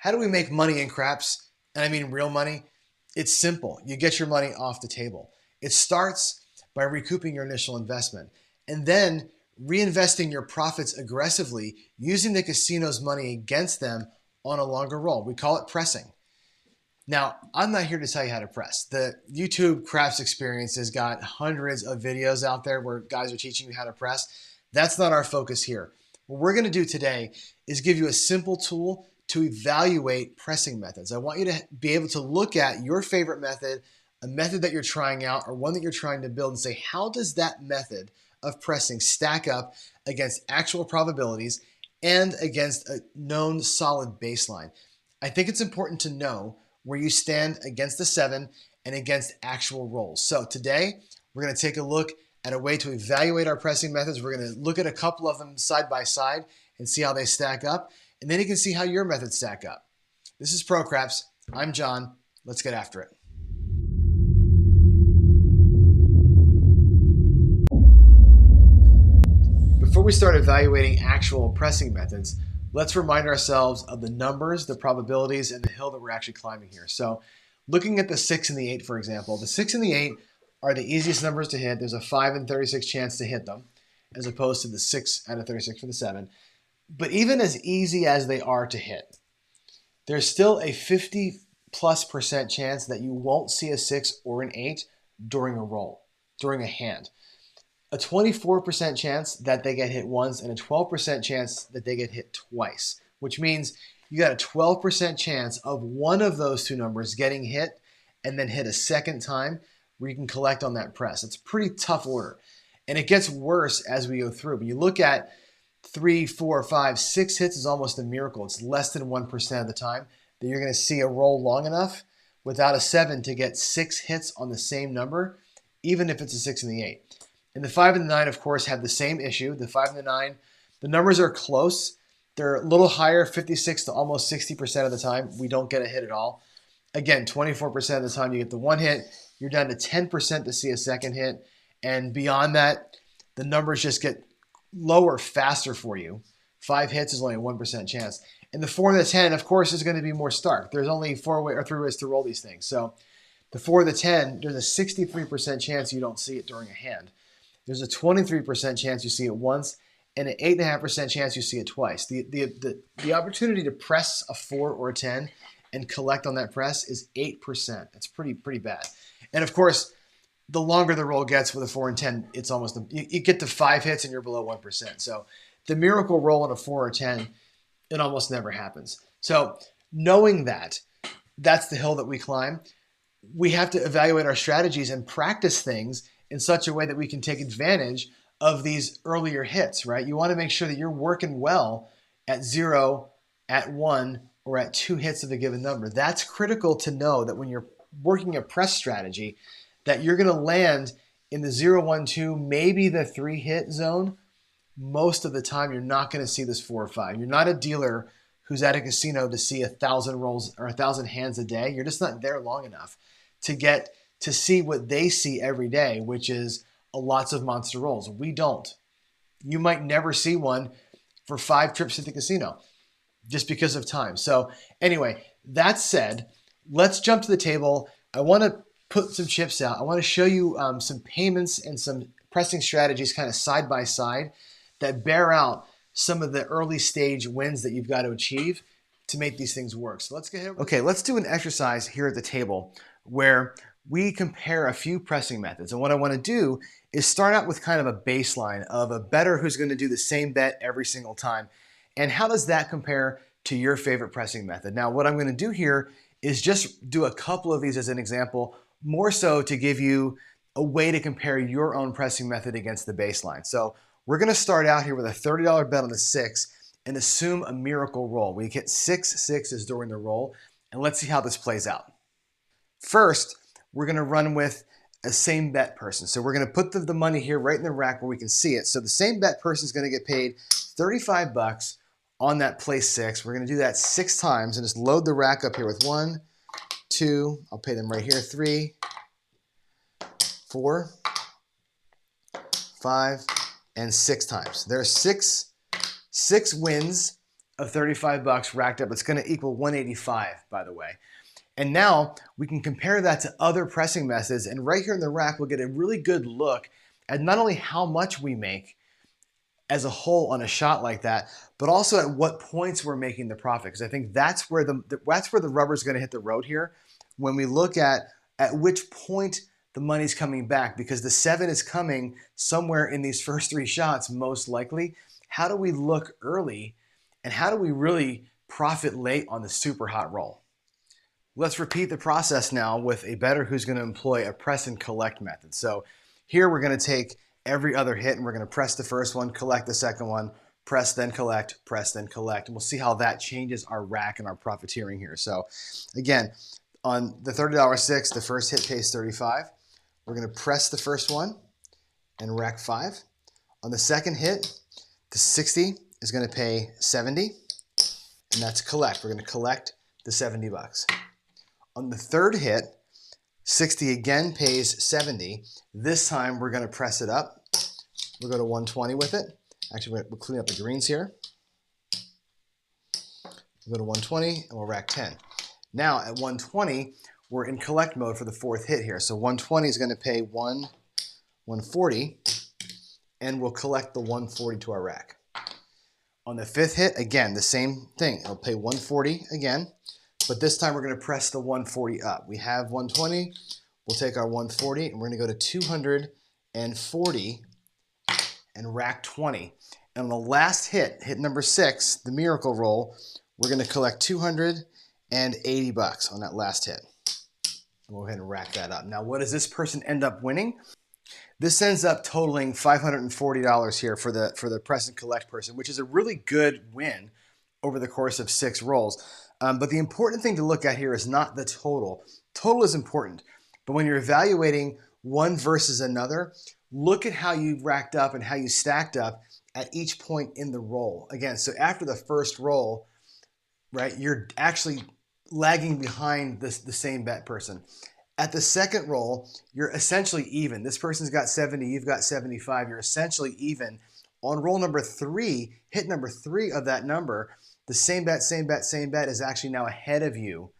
How do we make money in craps? And I mean real money. It's simple. You get your money off the table. It starts by recouping your initial investment and then reinvesting your profits aggressively using the casino's money against them on a longer roll. We call it pressing. Now, I'm not here to tell you how to press. The YouTube craps experience has got hundreds of videos out there where guys are teaching you how to press. That's not our focus here. What we're going to do today is give you a simple tool to evaluate pressing methods. I want you to be able to look at your favorite method, a method that you're trying out, or one that you're trying to build and say, how does that method of pressing stack up against actual probabilities and against a known solid baseline? I think it's important to know where you stand against the 7 and against actual rolls. So today, we're going to take a look at a way to evaluate our pressing methods. We're going to look at a couple of them side by side and see how they stack up. And then you can see how your methods stack up. This is Pro Craps. I'm John. Let's get after it. Before we start evaluating actual pressing methods, let's remind ourselves of the numbers, the probabilities, and the hill that we're actually climbing here. So looking at the 6 and the 8, for example, the 6 and the 8 are the easiest numbers to hit. There's a 5 in 36 chance to hit them, as opposed to the 6 out of 36 for the 7. But even as easy as they are to hit, there's still a 50+% chance that you won't see a 6 or an 8 during a roll, during a hand. A 24% chance that they get hit once and a 12% chance that they get hit twice, which means you got a 12% chance of one of those two numbers getting hit and then hit a second time where you can collect on that press. It's a pretty tough order. And it gets worse as we go through. When you look at 3, 4, 5, 6 hits is almost a miracle. It's less than 1% of the time that you're going to see a roll long enough without a 7 to get 6 hits on the same number, even if it's a 6 and the 8. And the 5 and the 9, of course, have the same issue. The 5 and the 9, the numbers are close. They're a little higher, 56 to almost 60% of the time. We don't get a hit at all. Again, 24% of the time you get the one hit. You're down to 10% to see a second hit. And beyond that, the numbers just get lower faster for you. 5 hits is only a 1% chance. And the 4 and the 10, of course, is going to be more stark. There's only 3 ways to roll these things. So the 4 and the 10, there's a 63% chance you don't see it during a hand. There's a 23% chance you see it once and an 8.5% chance you see it twice. The opportunity to press a 4 or a 10 and collect on that press is 8%. That's pretty bad. And of course, the longer the roll gets with a 4 and 10, it's almost, you get to 5 hits and you're below 1%. So the miracle roll on a 4 or 10, it almost never happens. So knowing that, that's the hill that we climb. We have to evaluate our strategies and practice things in such a way that we can take advantage of these earlier hits, right? You want to make sure that you're working well at 0, at 1, or at 2 hits of a given number. That's critical to know that when you're working a press strategy, that you're going to land in the 0, 1, 2, maybe the 3 hit zone. Most of the time, you're not going to see this 4 or 5. You're not a dealer who's at a casino to see 1,000 rolls or 1,000 hands a day. You're just not there long enough to get to see what they see every day, which is lots of monster rolls. We don't. You might never see one for 5 trips to the casino just because of time. So anyway, that said, let's jump to the table. I want to put some chips out. I want to show you some payments and some pressing strategies kind of side by side that bear out some of the early stage wins that you've got to achieve to make these things work. So let's get ahead. Okay, let's do an exercise here at the table where we compare a few pressing methods. And what I want to do is start out with kind of a baseline of a bettor who's going to do the same bet every single time. And how does that compare to your favorite pressing method? Now, what I'm going to do here is just do a couple of these as an example, more so to give you a way to compare your own pressing method against the baseline. So we're going to start out here with a $30 bet on the 6 and assume a miracle roll. We get 6 sixes during the roll, and let's see how this plays out. First, we're going to run with a same bet person. So we're going to put the money here right in the rack where we can see it. So the same bet person is going to get paid 35 bucks on that place 6. We're going to do that 6 times and just load the rack up here with 1, 2, I'll pay them right here, 3, 4, 5, and 6 times. There are six wins of 35 bucks racked up. It's going to equal 185, by the way. And now we can compare that to other pressing methods. And right here in the rack, we'll get a really good look at not only how much we make as a whole on a shot like that, but also at what points we're making the profit. Because I think that's where the rubber's going to hit the road here when we look at which point the money's coming back, because the 7 is coming somewhere in these first 3 shots, most likely. How do we look early, and how do we really profit late on the super hot roll? Let's repeat the process now with a bettor who's going to employ a press and collect method. So here we're going to take every other hit and we're going to press the first one, collect the second one, press then collect, press then collect. And we'll see how that changes our rack and our profiteering here. So again, on the $30 6, the first hit pays 35. We're going to press the first one and rack 5. On the second hit, the 60 is going to pay 70, and that's collect. We're going to collect the 70 bucks. On the third hit, 60 again pays 70. This time we're going to press it up. We'll go to 120 with it. Actually, we'll clean up the greens here. We'll go to 120 and we'll rack 10. Now at 120, we're in collect mode for the fourth hit here. So 120 is going to pay 140, and we'll collect the 140 to our rack. On the fifth hit, again, the same thing. It'll pay 140 again. But this time we're going to press the 140 up. We have 120. We'll take our 140 and we're going to go to 240 and rack 20. And on the last hit, hit number 6, the miracle roll, we're going to collect 280 bucks on that last hit. We'll go ahead and rack that up. Now, what does this person end up winning? This ends up totaling $540 here for the press and collect person, which is a really good win over the course of 6 rolls. But the important thing to look at here is not the total. Total is important, but when you're evaluating one versus another, look at how you racked up and how you stacked up at each point in the roll. Again, so after the first roll, right, you're actually lagging behind the same bet person. At the second roll, you're essentially even. This person's got 70, you've got 75. You're essentially even. On roll number 3, hit number 3 of that number, the same bet, same bet, same bet is actually now ahead of you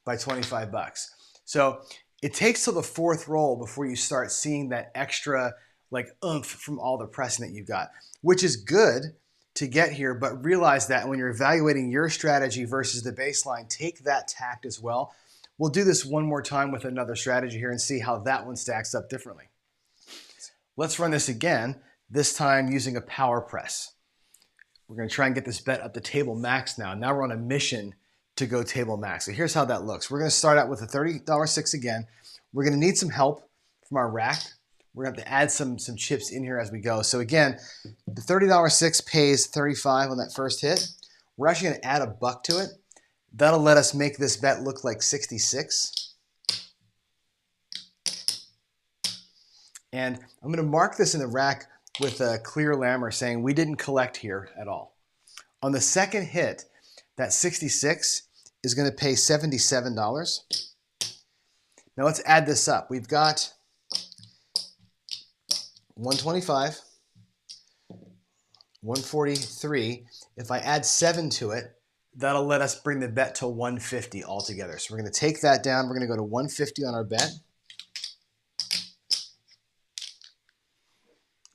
by 25 bucks. So it takes till the fourth roll before you start seeing that extra like oomph from all the pressing that you've got, which is good to get here, but realize that when you're evaluating your strategy versus the baseline, take that tact as well. We'll do this one more time with another strategy here and see how that one stacks up differently. Let's run this again, this time using a power press. We're going to try and get this bet up to table max now. Now we're on a mission to go table max. So here's how that looks. We're going to start out with a $30 6 again. We're going to need some help from our rack. We're going to have to add some chips in here as we go. So again, the $30 6 pays 35 on that first hit. We're actually going to add $1 to it. That'll let us make this bet look like 66. And I'm going to mark this in the rack with a clear lammer saying we didn't collect here at all. On the second hit, that 66 is going to pay $77. Now let's add this up. We've got 125, 143. If I add 7 to it, that'll let us bring the bet to 150 altogether. So we're going to take that down. We're going to go to 150 on our bet.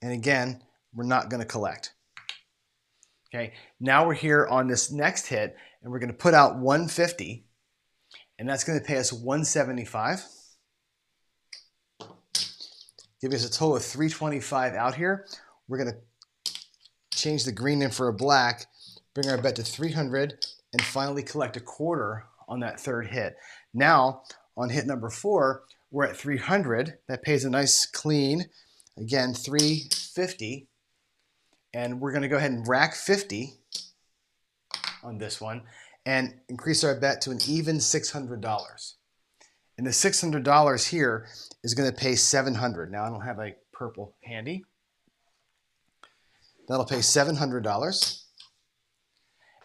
And again, we're not going to collect. Okay, now we're here on this next hit, and we're going to put out 150, and that's going to pay us 175. Give us a total of 325 out here. We're going to change the green in for a black, bring our bet to 300, and finally collect $0.25 on that third hit. Now, on hit number 4, we're at 300. That pays a nice clean, again, 350. And we're going to go ahead and rack 50 on this one and increase our bet to an even $600. And the $600 here is going to pay $700. Now I don't have a purple handy. That'll pay $700.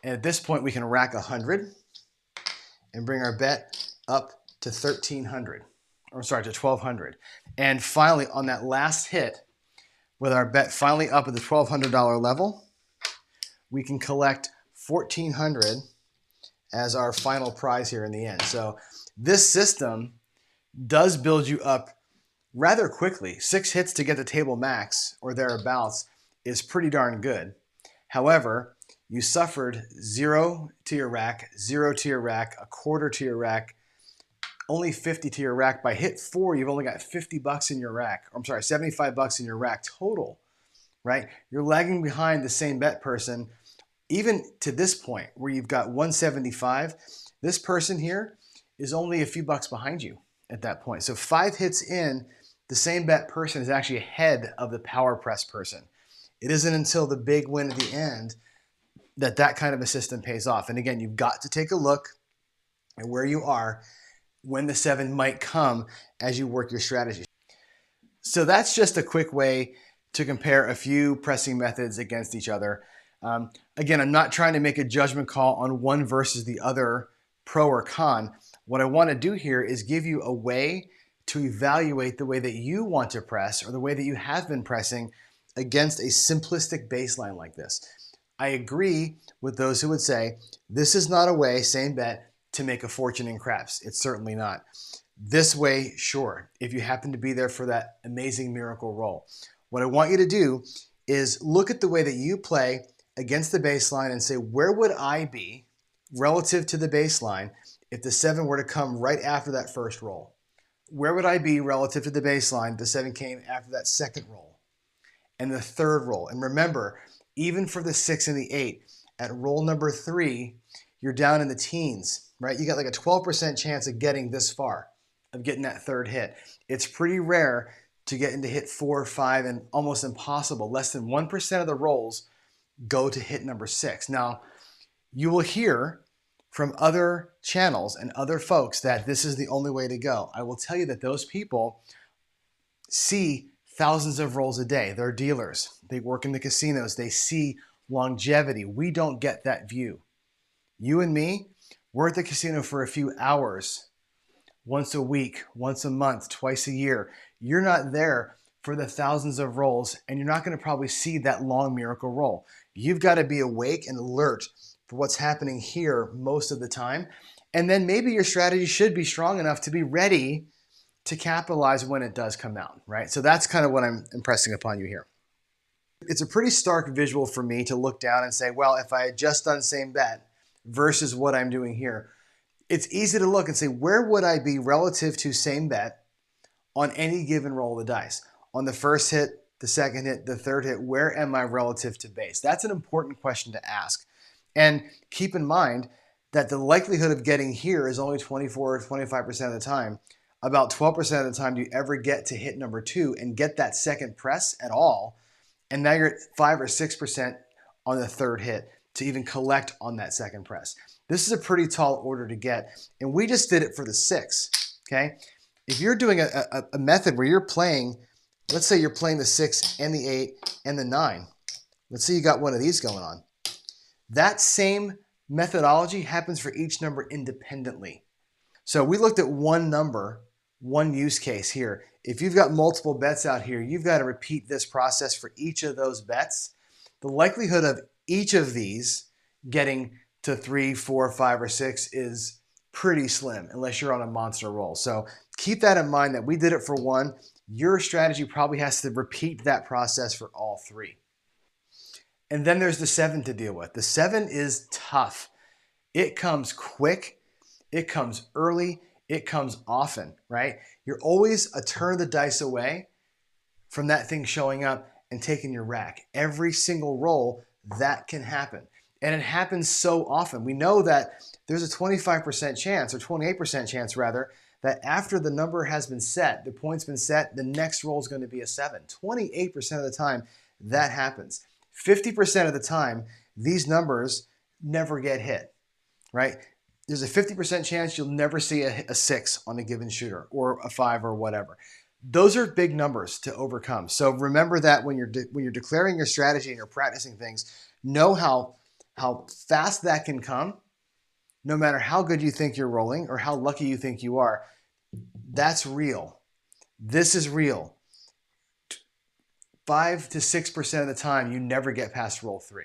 And at this point we can rack 100 and bring our bet up to 1,300. Or sorry, to 1,200. And finally on that last hit, with our bet finally up at the $1,200 level, we can collect $1,400 as our final prize here in the end. So this system does build you up rather quickly. 6 hits to get the table max or thereabouts is pretty darn good. However, you suffered 0 to your rack, 0 to your rack, a quarter to your rack, only 50 to your rack. By hit 4, you've only got 50 bucks in your rack. Or, I'm sorry, 75 bucks in your rack total, right? You're lagging behind the same bet person. Even to this point where you've got 175, this person here is only a few bucks behind you at that point. So 5 hits in, the same bet person is actually ahead of the power press person. It isn't until the big win at the end that that kind of a system pays off. And again, you've got to take a look at where you are when the 7 might come as you work your strategy. So that's just a quick way to compare a few pressing methods against each other. Again, I'm not trying to make a judgment call on one versus the other, pro or con. What I want to do here is give you a way to evaluate the way that you want to press or the way that you have been pressing against a simplistic baseline like this. I agree with those who would say this is not a way, same bet, to make a fortune in craps. It's certainly not. This way, sure, if you happen to be there for that amazing miracle roll. What I want you to do is look at the way that you play against the baseline and say, where would I be relative to the baseline if the 7 were to come right after that first roll? Where would I be relative to the baseline if the 7 came after that second roll and the third roll? And remember, even for the 6 and the 8, at roll number 3, you're down in the teens, right? You got like a 12% chance of getting this far, of getting that third hit. It's pretty rare to get into hit 4 or 5 and almost impossible. Less than 1% of the rolls go to hit number 6. Now, you will hear from other channels and other folks that this is the only way to go. I will tell you that those people see thousands of rolls a day. They're dealers. They work in the casinos. They see longevity. We don't get that view. You and me, we're at the casino for a few hours, once a week, once a month, twice a year. You're not there for the thousands of rolls, and you're not going to probably see that long miracle roll. You've got to be awake and alert for what's happening here most of the time. And then maybe your strategy should be strong enough to be ready to capitalize when it does come out, right? So that's kind of what I'm impressing upon you here. It's a pretty stark visual for me to look down and say, well, if I had just done same bet versus what I'm doing here, it's easy to look and say, where would I be relative to same bet on any given roll of the dice? On the first hit, the second hit, the third hit, where am I relative to base? That's an important question to ask. And keep in mind that the likelihood of getting here is only 24 or 25% of the time. About 12% of the time do you ever get to hit number 2 and get that second press at all. And now you're at 5 or 6% on the third hit to even collect on that second press. This is a pretty tall order to get. And we just did it for the 6, okay? If you're doing a method where you're playing, let's say you're playing the 6 and the 8 and the 9. Let's say you got one of these going on. That same methodology happens for each number independently. So we looked at one number, one use case here. If you've got multiple bets out here, you've got to repeat this process for each of those bets. The likelihood of each of these getting to 3, 4, 5, or 6 is pretty slim unless you're on a monster roll. So keep that in mind that we did it for one. Your strategy probably has to repeat that process for all 3. And then there's the 7 to deal with. The 7 is tough. It comes quick, it comes early, it comes often, right? You're always a turn of the dice away from that thing showing up and taking your rack. Every single roll, that can happen. And it happens so often. We know that there's a 25% chance, or 28% chance rather, that after the number has been set, the point's been set, the next roll is going to be a 7. 28% of the time, that happens. 50% of the time, these numbers never get hit, right? There's a 50% chance you'll never see a 6 on a given shooter, or a 5 or whatever. Those are big numbers to overcome. So remember that when you're declaring your strategy and you're practicing things, know how fast that can come, no matter how good you think you're rolling or how lucky you think you are. That's real. This is real. 5 to 6% of the time, you never get past roll 3.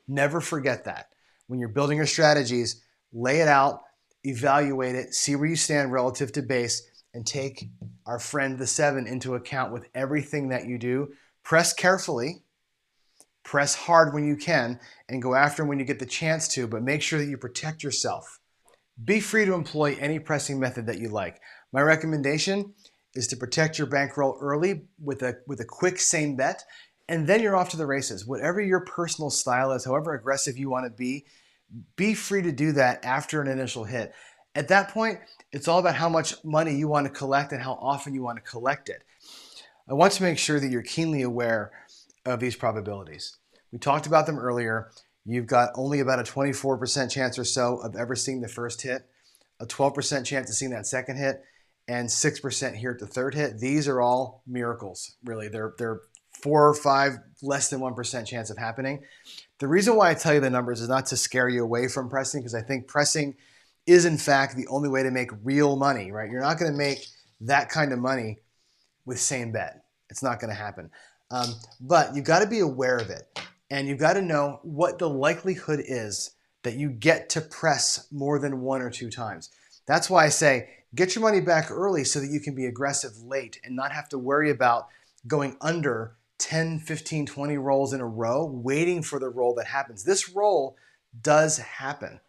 Never forget that. when you're building your strategies, lay it out, evaluate it, see where you stand relative to base, and take our friend the 7 into account with everything that you do. Press carefully, press hard when you can, and go after them when you get the chance to, but make sure that you protect yourself. Be free to employ any pressing method that you like. My recommendation is to protect your bankroll early with a quick same bet, and then you're off to the races. Whatever your personal style is, however aggressive you want to be free to do that after an initial hit. At that point, it's all about how much money you want to collect and how often you want to collect it. I want to make sure that you're keenly aware of these probabilities. We talked about them earlier. You've got only about a 24% chance or so of ever seeing the first hit, a 12% chance of seeing that second hit, and 6% here at the third hit. These are all miracles, really. They're 4 or 5, less than 1% chance of happening. The reason why I tell you the numbers is not to scare you away from pressing, because I think pressing is in fact the only way to make real money, right? You're not going to make that kind of money with same bet. It's not going to happen. But you've got to be aware of it, and you've got to know what the likelihood is that you get to press more than 1 or 2 times. That's why I say get your money back early so that you can be aggressive late and not have to worry about going under 10, 15, 20 rolls in a row waiting for the roll that happens. This roll does happen,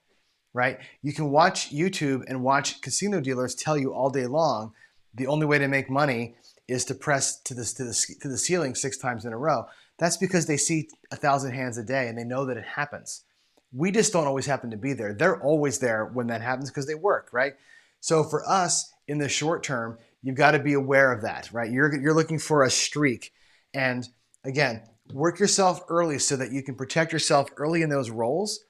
right? You can watch YouTube and watch casino dealers tell you all day long the only way to make money is to press to the ceiling 6 times in a row. That's because they see 1,000 hands a day and they know that it happens. We just don't always happen to be there. They're always there when that happens because they work, right? So for us in the short term, you've got to be aware of that, right? You're looking for a streak. And again, work yourself early so that you can protect yourself early in those rolls.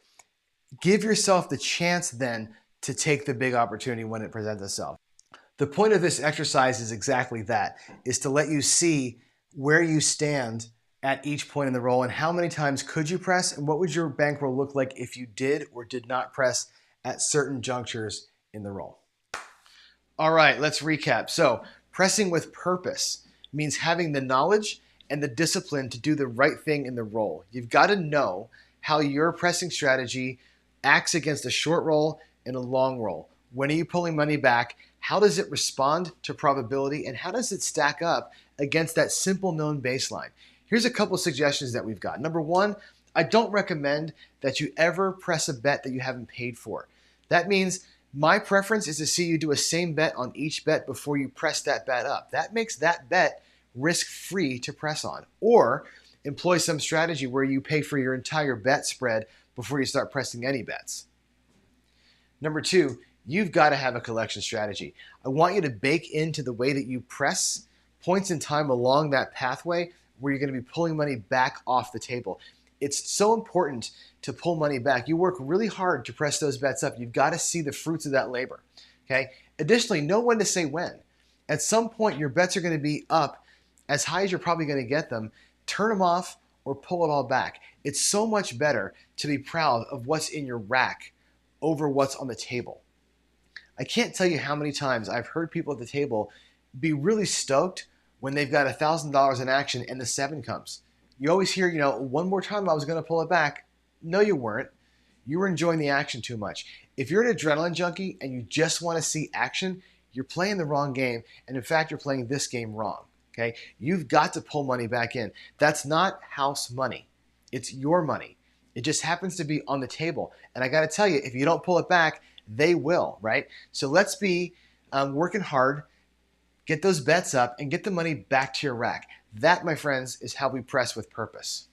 Give yourself the chance then to take the big opportunity when it presents itself. The point of this exercise is exactly that, is to let you see where you stand at each point in the roll and how many times could you press and what would your bankroll look like if you did or did not press at certain junctures in the roll. All right, let's recap. So pressing with purpose means having the knowledge and the discipline to do the right thing in the roll. You've got to know how your pressing strategy acts against a short roll and a long roll. When are you pulling money back? How does it respond to probability? And how does it stack up against that simple known baseline? Here's a couple of suggestions that we've got. Number 1, I don't recommend that you ever press a bet that you haven't paid for. That means my preference is to see you do a same bet on each bet before you press that bet up. That makes that bet risk-free to press on. Or employ some strategy where you pay for your entire bet spread before you start pressing any bets. Number 2, you've got to have a collection strategy. I want you to bake into the way that you press points in time along that pathway where you're going to be pulling money back off the table. It's so important to pull money back. You work really hard to press those bets up. You've got to see the fruits of that labor. Okay. Additionally, know when to say when. At some point, your bets are going to be up as high as you're probably going to get them. Turn them off or pull it all back. It's so much better to be proud of what's in your rack over what's on the table. I can't tell you how many times I've heard people at the table be really stoked when they've got $1,000 in action and the 7 comes. You always hear, one more time I was going to pull it back. No, you weren't. You were enjoying the action too much. If you're an adrenaline junkie and you just want to see action, you're playing the wrong game. And in fact, you're playing this game wrong. Okay? You've got to pull money back in. That's not house money. It's your money. It just happens to be on the table. And I got to tell you, if you don't pull it back, they will, right? So let's be working hard, get those bets up, and get the money back to your rack. That, my friends, is how we press with purpose.